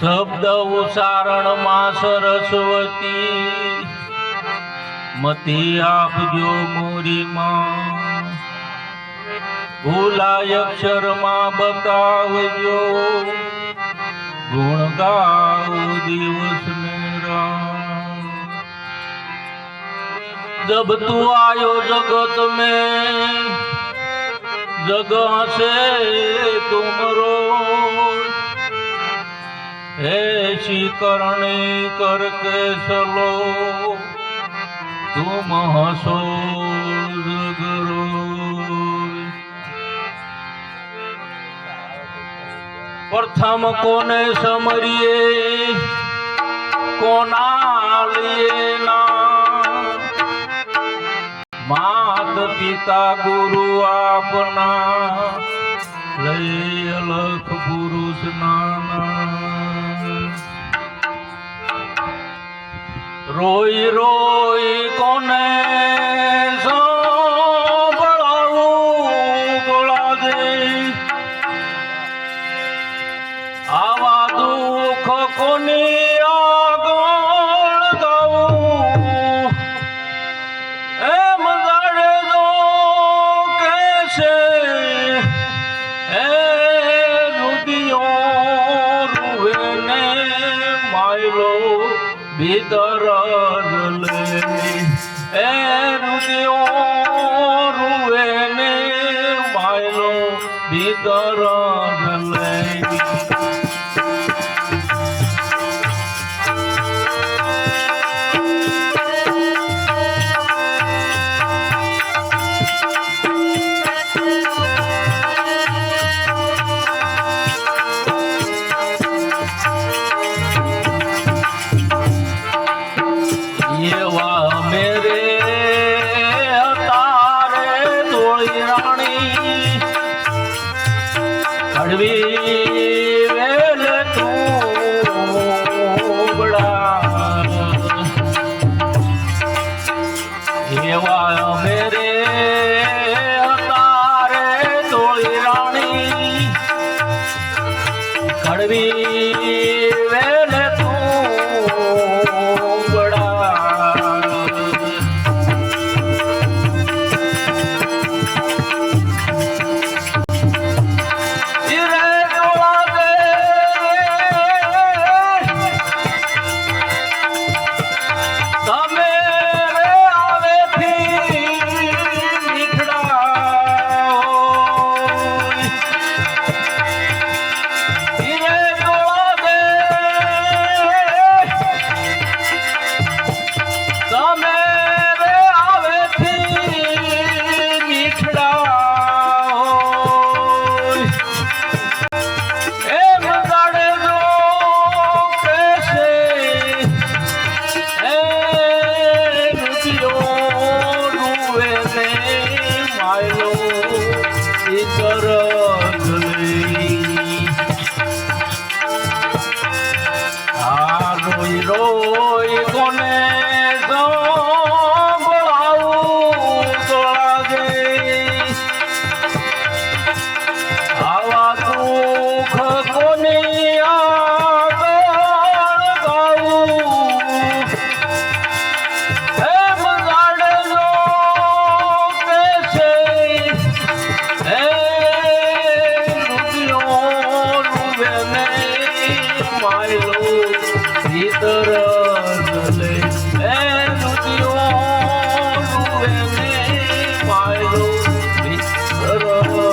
શબ્દ ઉચ્ચારણમાં સરસ્વતી મતી આપજો મોરીમાં, ભૂલાય અક્ષરમાં બતાવજો, ગુણ ગાઓ દિવસ ને રાત। जब तू आयो जगत में जगह से तुमरो, ऐसी करनी करके चलो तुम हंसो जगरो। प्रथम कोने समरिए कोना लिए ना, मात पिता गुरु आपना लई अलख पुरुष नाना। रोई रोई कोने संभळावू बोला दे, आवा दुख कोनी भीतर जले ए रुदियो रुए ने मायलो भीतर जले। वेल तू बड़ा एवा मेरे तारे तोड़ी रानी, कड़वी वेल तू बड़ा। रोई कोने संभळावू तोळा दे, आवा दुख कोनी आगळ गाऊ, एम जाणलो कैसे ए रुदियो रुवे ने मायलो भीतर जले ए रुदियो रुवे ने मायलो भीतर जले।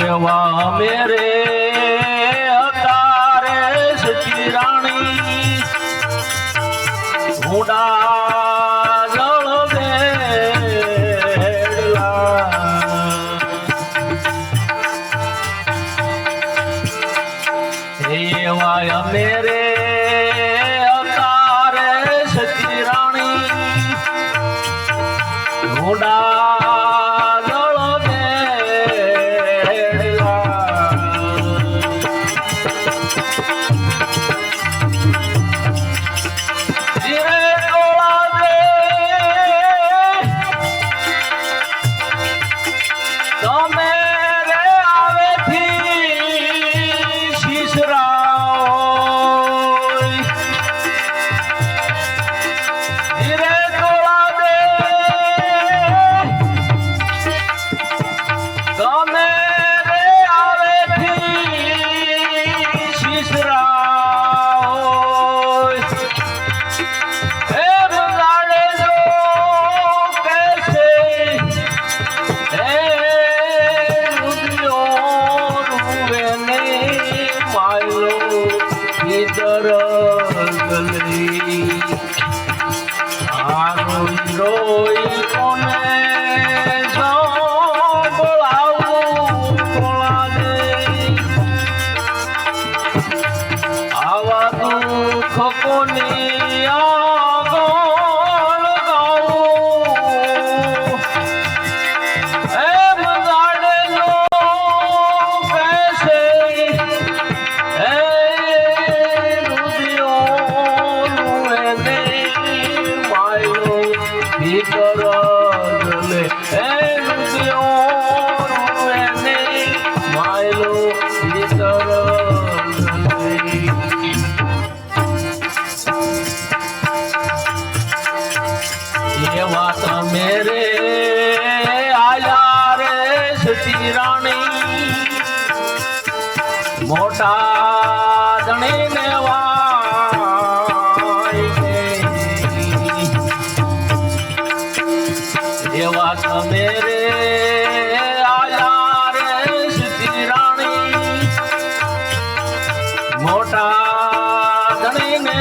एवा मेरे तारे सची रानी, हुडा जल बेड़ला, एवा मेरे तारे सची रानी, हुडा जल बेड़ला। રાણી મોટા ધણીને વાય એવા તમે રે આયા રે સીધી રાણી મોટા ધણીને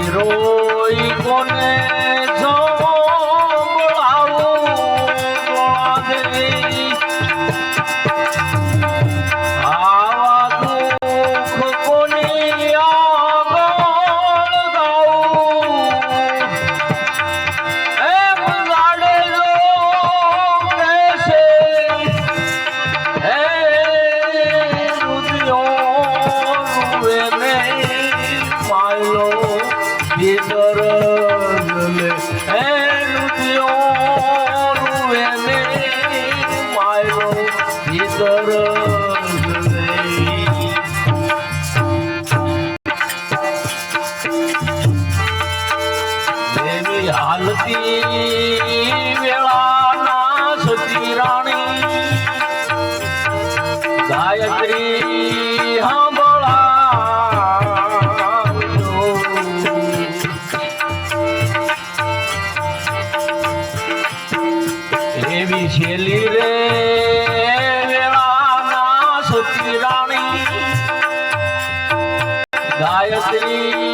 રોઈ કોને હાલતી વેળાના સતી રાણી ગાયત્રી એવી છેલી રે વેળાના સતી રાણી ગાયત્રી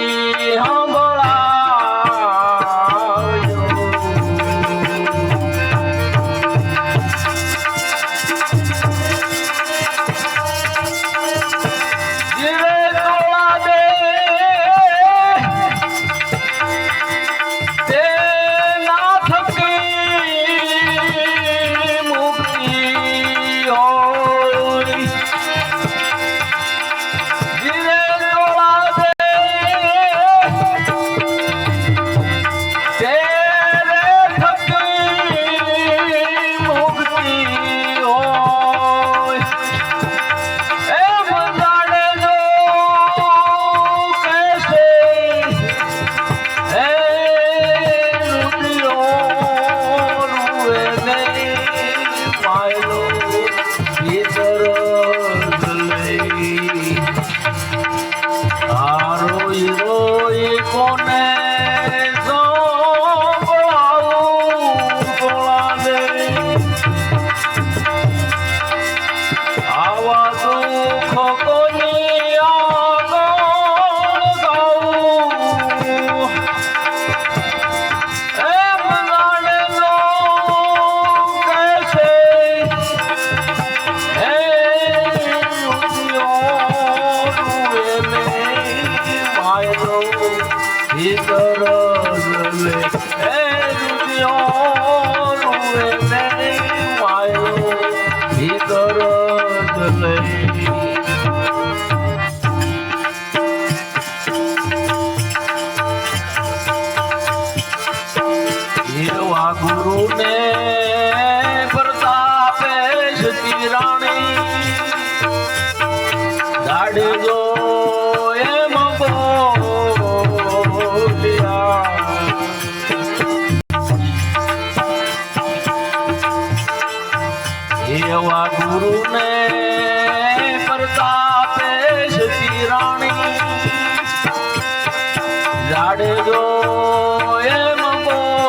ગુરુ ને પ્રતાપે સતી રાણી જાડજો એમ બોલ્યા એવા ગુરુ ને પ્રતાપે સતી રાણી જાડજો એમ બોલ્યા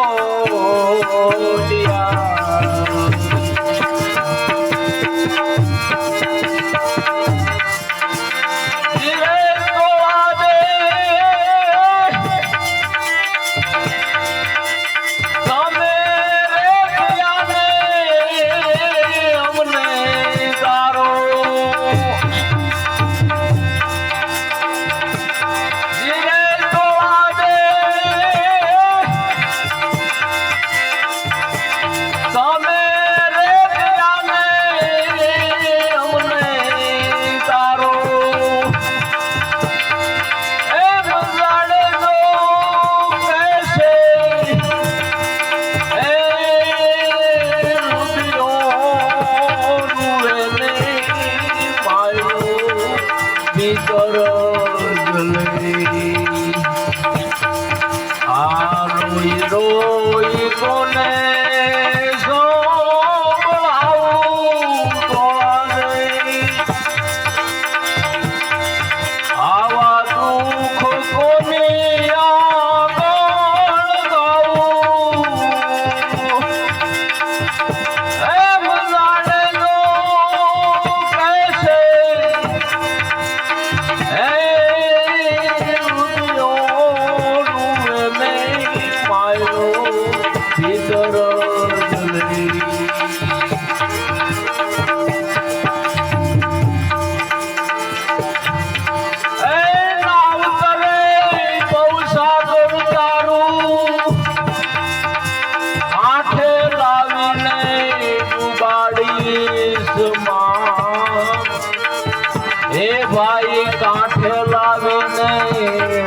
ભાઈ કાંઠે લાવીને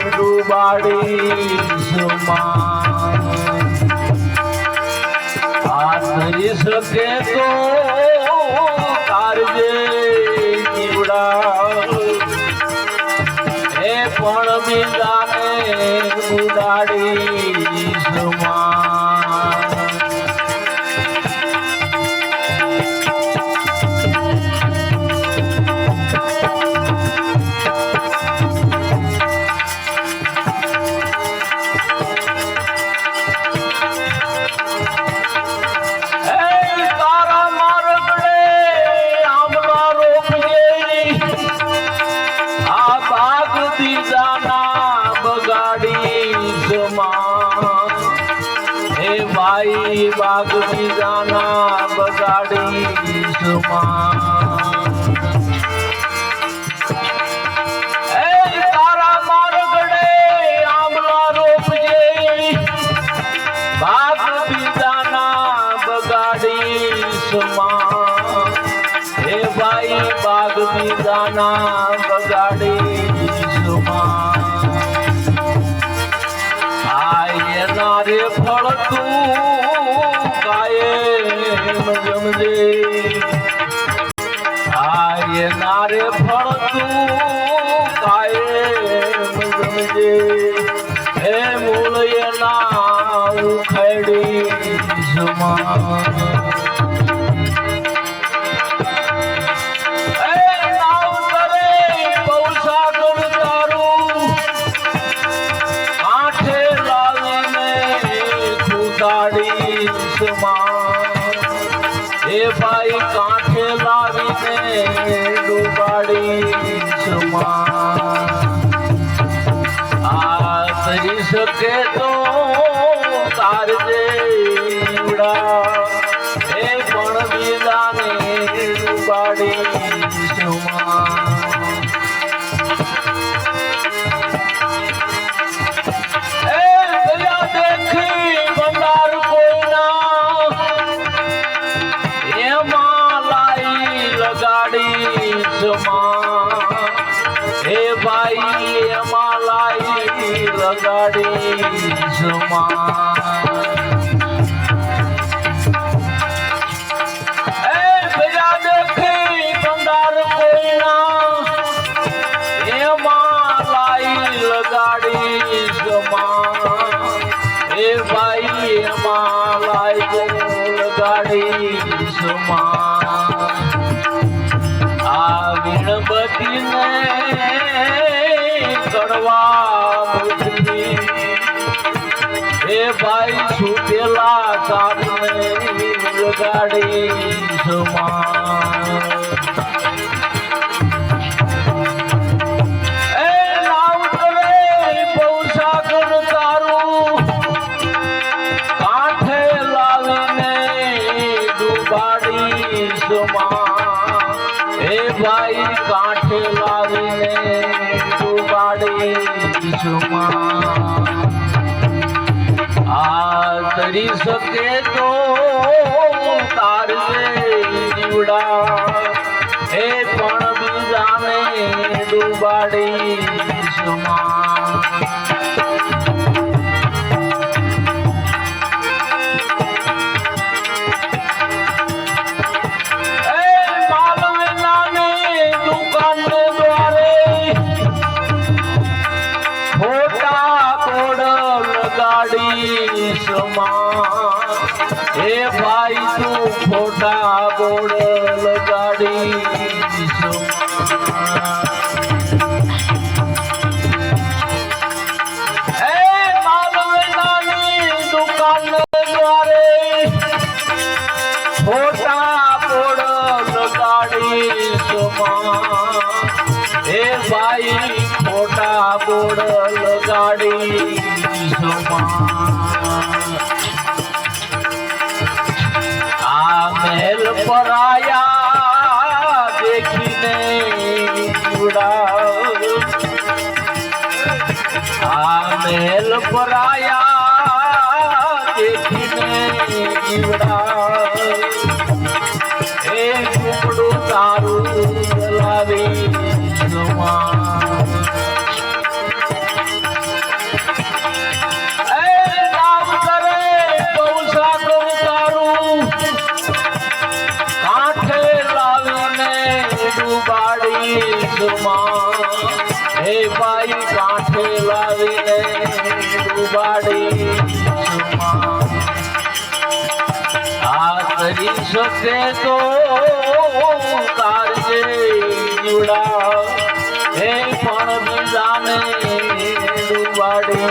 ડૂબાડી આ ધરી શકે તો કારજે જીવડા એ પણ બીજાને ઉડાડી बाग बीजाना बगाड़ी तारा मारगड़े आमला रोपजे बाग बीजाना बगाड़ी हे भाई बाग बीजाना बगाड़ी आये नारे फल तू आये नारे फल तू काये हे मूल ये ना उखड़ी हे भाई कांठे लावीने डूबाड़ी आ तरी सके तो कारजे उड़ा हे पण बीजाने डूबाड़ी हे भाई मालाई लगाड़ी बिना देखे बंदार कोई ना हे मालाई लगाड़ी हे भाई मालाई लगाड़ी वीणबती ने कड़वा मुझी हे भाई छूटेला साथ में लगाड़ी नाव करे बहुसागर तारू कांठे लावीने डूबाड़ी हे भाई कांठे लावीने डूबाड़ी आ तरी सके तो तारजे जीवड़ा हे पण बीजाने डूबाड़ी हे भाई तू फोटा बोड़ लगाड़ी नानी दुकान द्वारे फोटा बोड़ लगाड़ी हे भाई फोटा बोड़ लगाड़ी महल पर आया देखने उड़ा महल पर आया देखने उड़ा एक टुकड़ो तारू जलावी નામ કરે બહુ સાકર તારું કાંઠે લાવીને ડુબાડી હે ભાઈ કાંઠે લાવીને ડુબાડી આ કરી શકે તો તારજે જીવડા હે પણ બીજાને ડુબાડી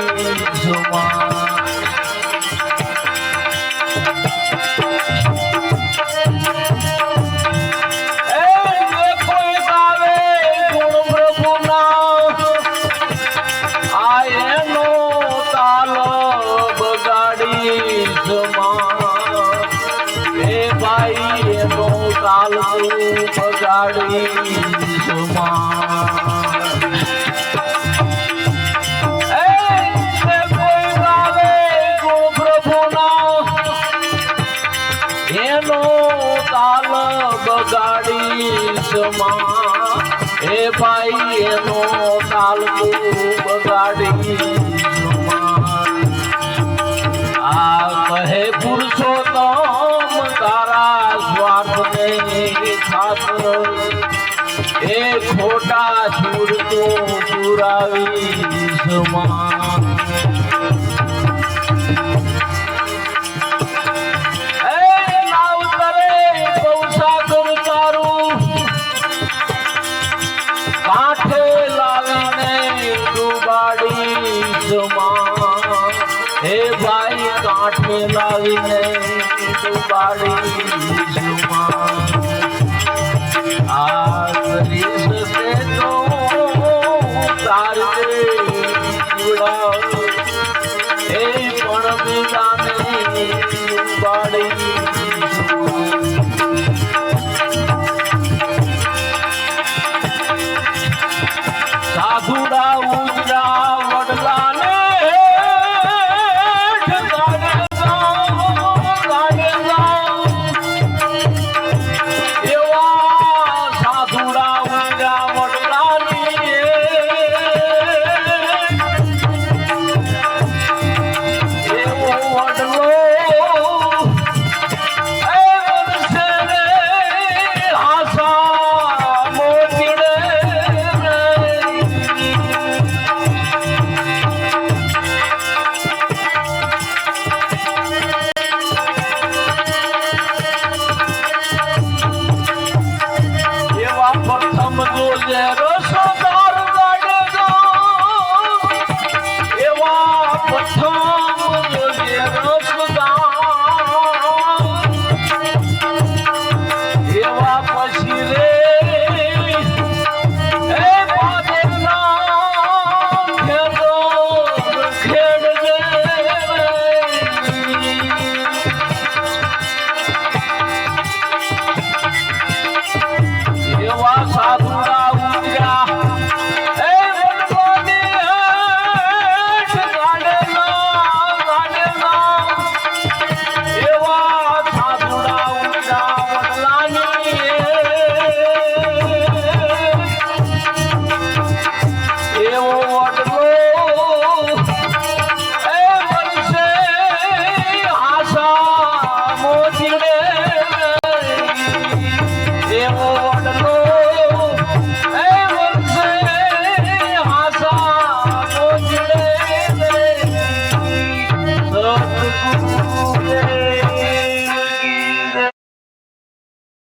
હે ભાઈ એનો તાલ બગાડી આ કહે પુરુષોત્તમ તારા સ્વાર્થને ખાતર એ ખોટા સુર તો પુરાવી હે ભાઈ કાંઠે લાવીને ડુબાડી